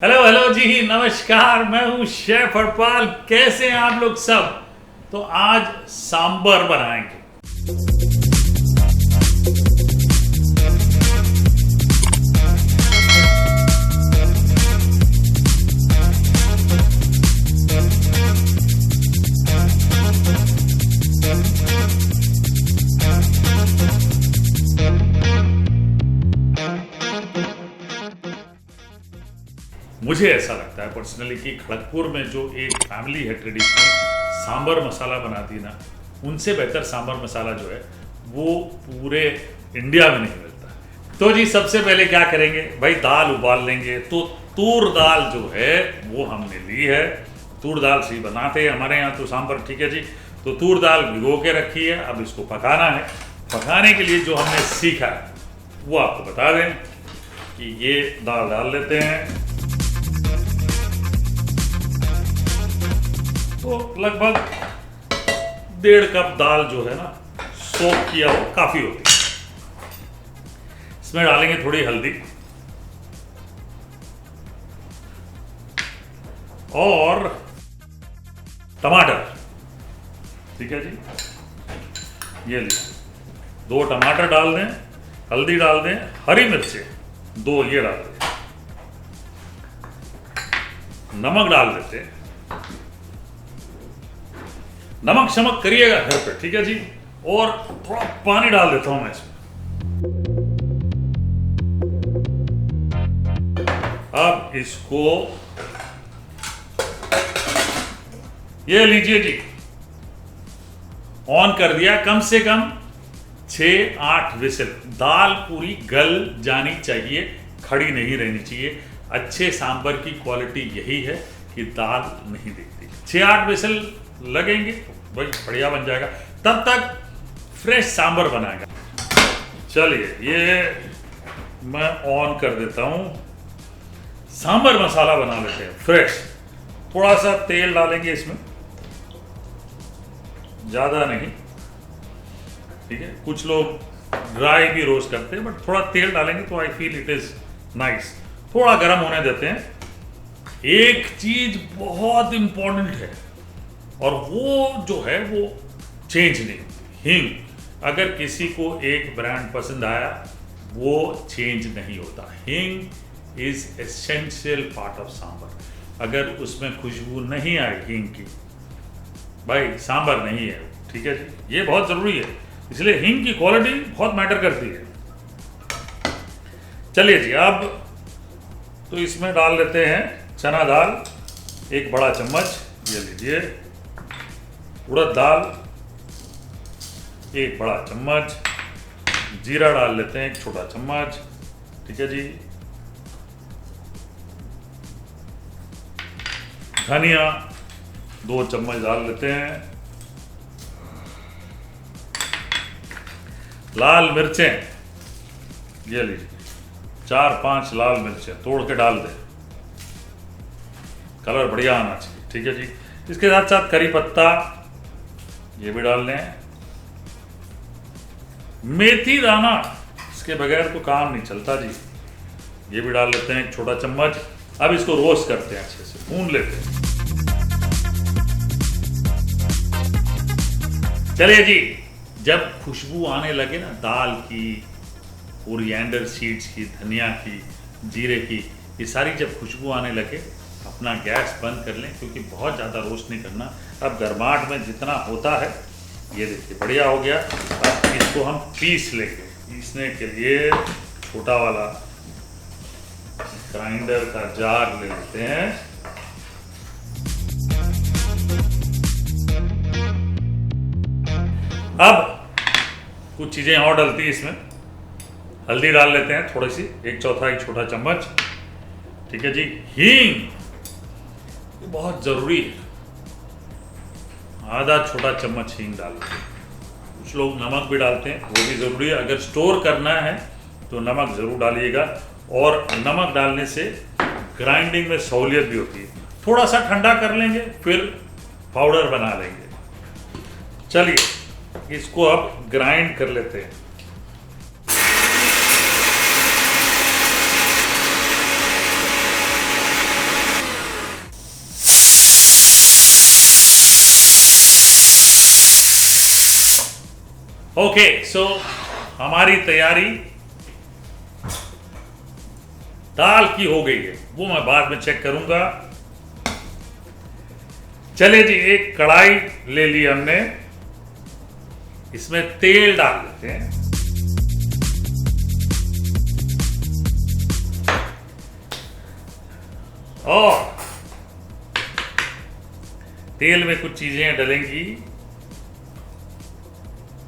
Hello hello जी, नमस्कार। मैं हूँ शेफ हरपाल। कैसे हैं आप लोग सब? तो आज सांबर बनाएंगे। मुझे ऐसा लगता है पर्सनली कि खड़गपुर में जो एक फैमिली है ट्रेडिशनल सांबर मसाला बनाती है ना, उनसे बेहतर सांबर मसाला जो है वो पूरे इंडिया में नहीं मिलता। तो जी सबसे पहले क्या करेंगे भाई, दाल उबाल लेंगे। तो तूर दाल जो है वो हमने ली है। तूर दाल से ही बनाते हैं हमारे यहाँ तो सांबर, ठीक है जी। तो तूर दाल भिगो के रखी है, अब इसको पकाना है। पकाने के लिए जो हमने सीखा है वो आपको बता दें कि ये दाल डाल लेते हैं। तो लगभग 1.5 कप दाल जो है ना सोक किया हो काफी होती है। इसमें डालेंगे थोड़ी हल्दी और टमाटर, ठीक है जी। ये लीजिए 2 टमाटर डाल दें, हल्दी डाल दें, हरी मिर्चें 2 ये डाल दें, नमक डाल देते हैं। नमक शमक करिएगा घर पे, ठीक है जी। और थोड़ा पानी डाल देता हूं मैं इसमें। अब इसको ये लीजिए जी, ऑन कर दिया। कम से कम 6-8 विसल। दाल पूरी गल जानी चाहिए, खड़ी नहीं रहनी चाहिए। अच्छे सांबर की क्वालिटी यही है कि दाल नहीं दिखती। 6-8 विसल लगेंगे भाई, बढ़िया बन जाएगा। तब तक फ्रेश सांबर बनाएगा। चलिए ये मैं ऑन कर देता हूं। सांबर मसाला बना लेते हैं फ्रेश। थोड़ा सा तेल डालेंगे इसमें, ज्यादा नहीं, ठीक है। कुछ लोग ड्राई भी रोस्ट करते हैं, बट थोड़ा तेल डालेंगे तो I feel it is nice. थोड़ा गर्म होने देते हैं। एक चीज बहुत इंपॉर्टेंट है और वो जो है वो चेंज नहीं होती, हींग। अगर किसी को एक ब्रांड पसंद आया वो चेंज नहीं होता। Hing is essential part of sambar. अगर उसमें खुशबू नहीं आए हींग की, भाई सांबर नहीं है, ठीक है जी। ये बहुत जरूरी है, इसलिए हींग की क्वालिटी बहुत मैटर करती है। चलिए जी, अब तो इसमें डाल लेते हैं चना दाल 1 बड़ा चम्मच, ये लीजिए। उड़द दाल 1 बड़ा चम्मच। जीरा डाल लेते हैं 1 छोटा चम्मच, ठीक है जी। धनिया 2 चम्मच डाल लेते हैं। लाल मिर्चें ये लीजिए, 4-5 लाल मिर्चें तोड़ के डाल दें, कलर बढ़िया आना चाहिए, ठीक है जी। इसके साथ साथ करी पत्ता ये भी डाल लें। मेथी दाना, इसके बगैर तो काम नहीं चलता जी, ये भी डाल लेते हैं 1 छोटा चम्मच। अब इसको रोस्ट करते हैं, अच्छे से भून लेते हैं। चलिए जी, जब खुशबू आने लगे ना दाल की, कोरिएंडर सीड्स की, धनिया की, जीरे की, ये सारी जब खुशबू आने लगे, अपना गैस बंद कर लें, क्योंकि बहुत ज़्यादा रोस्ट नहीं करना। अब गर्माहट में जितना होता है, ये देखिए बढ़िया हो गया। अब इसको हम पीस लेंगे। पीसने के लिए छोटा वाला ग्राइंडर का जार ले लेते हैं। अब कुछ चीज़ें और डलती है इसमें। हल्दी डाल लेते हैं थोड़ी सी, 1/4 छोटा चम्मच, ठीक है जी। हींग बहुत जरूरी है, आधा छोटा चम्मच हींग डालते हैं। कुछ लोग नमक भी डालते हैं, वो भी ज़रूरी है। अगर स्टोर करना है तो नमक ज़रूर डालिएगा, और नमक डालने से ग्राइंडिंग में सहूलियत भी होती है। थोड़ा सा ठंडा कर लेंगे, फिर पाउडर बना लेंगे। चलिए इसको अब ग्राइंड कर लेते हैं। ओके, सो हमारी तैयारी दाल की हो गई है, वो मैं बाद में चेक करूंगा। चले जी, एक कढ़ाई ले ली हमने, इसमें तेल डाल देते हैं। और तेल में कुछ चीजें डलेंगी,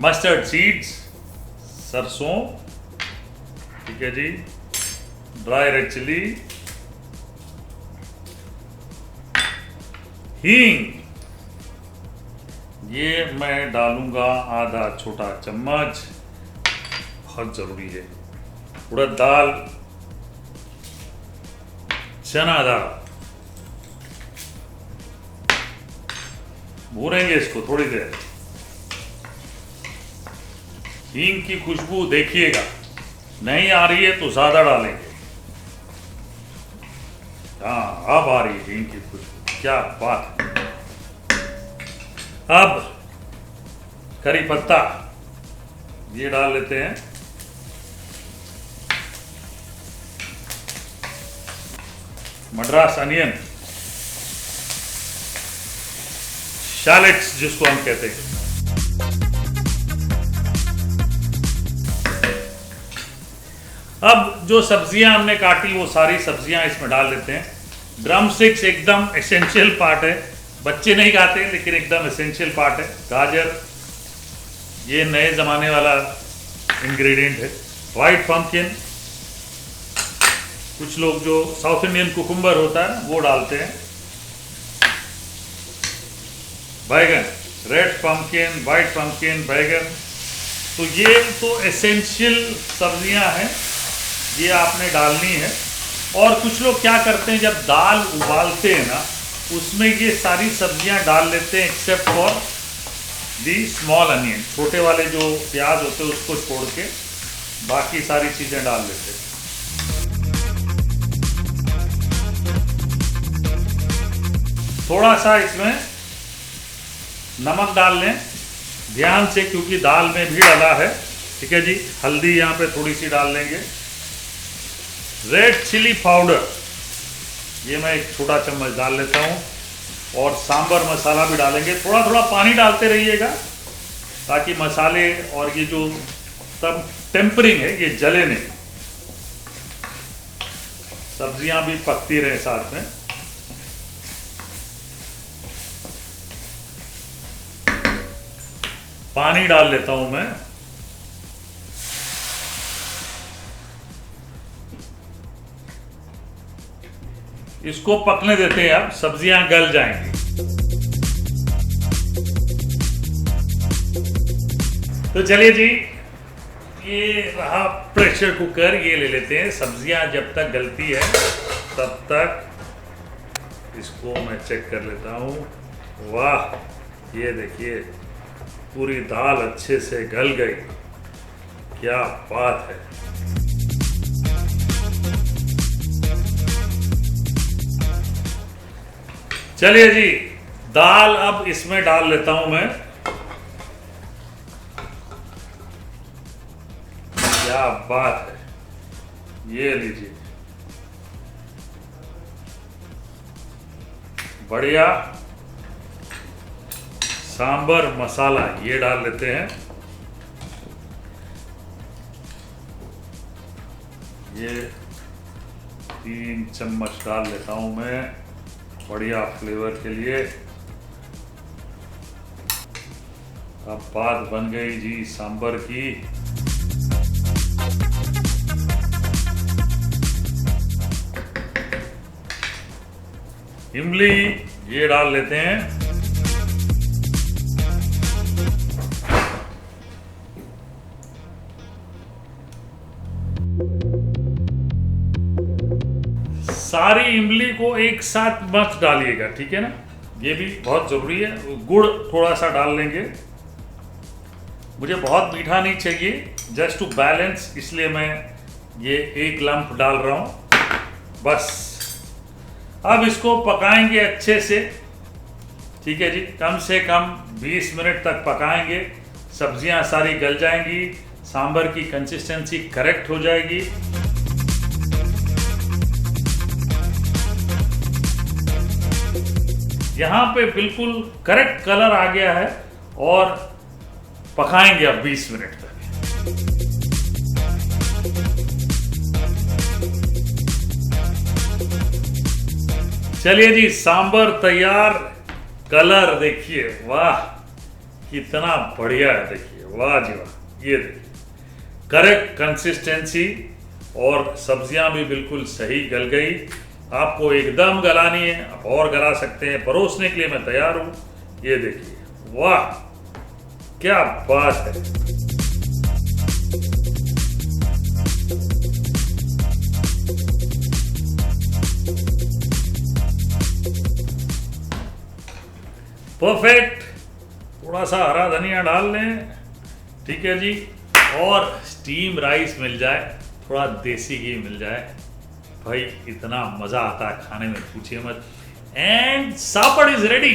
मस्टर्ड सीड्स, सरसों, ठीक है जी, ड्राई रेड चिली, हींग, ये मैं डालूंगा आधा छोटा चम्मच, बहुत जरूरी है। उड़द दाल, चना दाल, भूनेंगे इसको थोड़ी देर। हींग की खुशबू देखिएगा, नहीं आ रही है तो ज्यादा डालेंगे। हाँ, अब आ रही है हींग की खुशबू, क्या बात है। अब करी पत्ता ये डाल लेते हैं, मद्रास अनियन, शैलेट्स जिसको हम कहते हैं, अब जो सब्जियां हमने काटी वो सारी सब्जियां इसमें डाल लेते हैं। ड्रम स्टिक्स एकदम एसेंशियल पार्ट है, बच्चे नहीं खाते लेकिन एकदम एसेंशियल पार्ट है। गाजर, ये नए जमाने वाला इंग्रेडिएंट है। वाइट पम्पकिन, कुछ लोग जो साउथ इंडियन कुकुम्बर होता है वो डालते हैं। बैगन, रेड पम्पकिन, वाइट पम्पकिन, बैगन, तो ये तो एसेंशियल सब्जियां हैं, ये आपने डालनी है। और कुछ लोग क्या करते हैं, जब दाल उबालते हैं ना उसमें ये सारी सब्जियां डाल लेते हैं except for the small onion, छोटे वाले जो प्याज होते हैं उसको छोड़ के बाकी सारी चीजें डाल लेते हैं। थोड़ा सा इसमें नमक डाल लें ध्यान से, क्योंकि दाल में भी डाला है, ठीक है जी। हल्दी यहाँ पे थोड़ी सी डाल लेंगे। रेड चिली पाउडर, ये मैं एक छोटा चम्मच डाल लेता हूँ। और सांबर मसाला भी डालेंगे, थोड़ा थोड़ा पानी डालते रहिएगा ताकि मसाले और ये जो तब टेम्परिंग है ये जले नहीं, सब्जियां भी पकती रहे साथ में। पानी डाल लेता हूं मैं। इसको पकने देते हैं, अब सब्जियां गल जाएंगी। तो चलिए जी, ये रहा प्रेशर कुकर, ये ले लेते हैं। सब्जियां जब तक गलती है तब तक इसको मैं चेक कर लेता हूँ। वाह, ये देखिए पूरी दाल अच्छे से गल गई, क्या बात है। चलिए जी, दाल अब इसमें डाल लेता हूं मैं। क्या बात है, ये लीजिए, बढ़िया सांबर मसाला ये डाल लेते हैं। ये 3 चम्मच डाल लेता हूं मैं, बढ़िया फ्लेवर के लिए। अब बात बन गई जी सांबर की। इमली ये डाल लेते हैं। सारी इमली को एक साथ मत डालिएगा, ठीक है ना, ये भी बहुत जरूरी है। गुड़ थोड़ा सा डाल लेंगे, मुझे बहुत मीठा नहीं चाहिए, जस्ट टू बैलेंस, इसलिए मैं ये 1 लंप डाल रहा हूं बस। अब इसको पकाएंगे अच्छे से, ठीक है जी, कम से कम 20 मिनट तक पकाएंगे। सब्जियां सारी गल जाएंगी, सांभर की कंसिस्टेंसी करेक्ट हो जाएगी। यहाँ पे बिल्कुल करेक्ट कलर आ गया है और पकाएंगे अब 20 मिनट तक। चलिए जी, सांभर तैयार। कलर देखिए, वाह कितना बढ़िया है, देखिए वाह जी वाह। ये देखिए करेक्ट कंसिस्टेंसी और सब्जियां भी बिल्कुल सही गल गई। आपको एकदम गलानी है, आप और गला सकते हैं। परोसने के लिए मैं तैयार हूं। ये देखिए, वाह क्या बात है। परफेक्ट। थोड़ा सा हरा धनिया डाल लें, ठीक है जी। और स्टीम राइस मिल जाए, थोड़ा देसी घी मिल जाए, भाई इतना मजा आता है खाने में, पूछिए मत। And saapad is ready.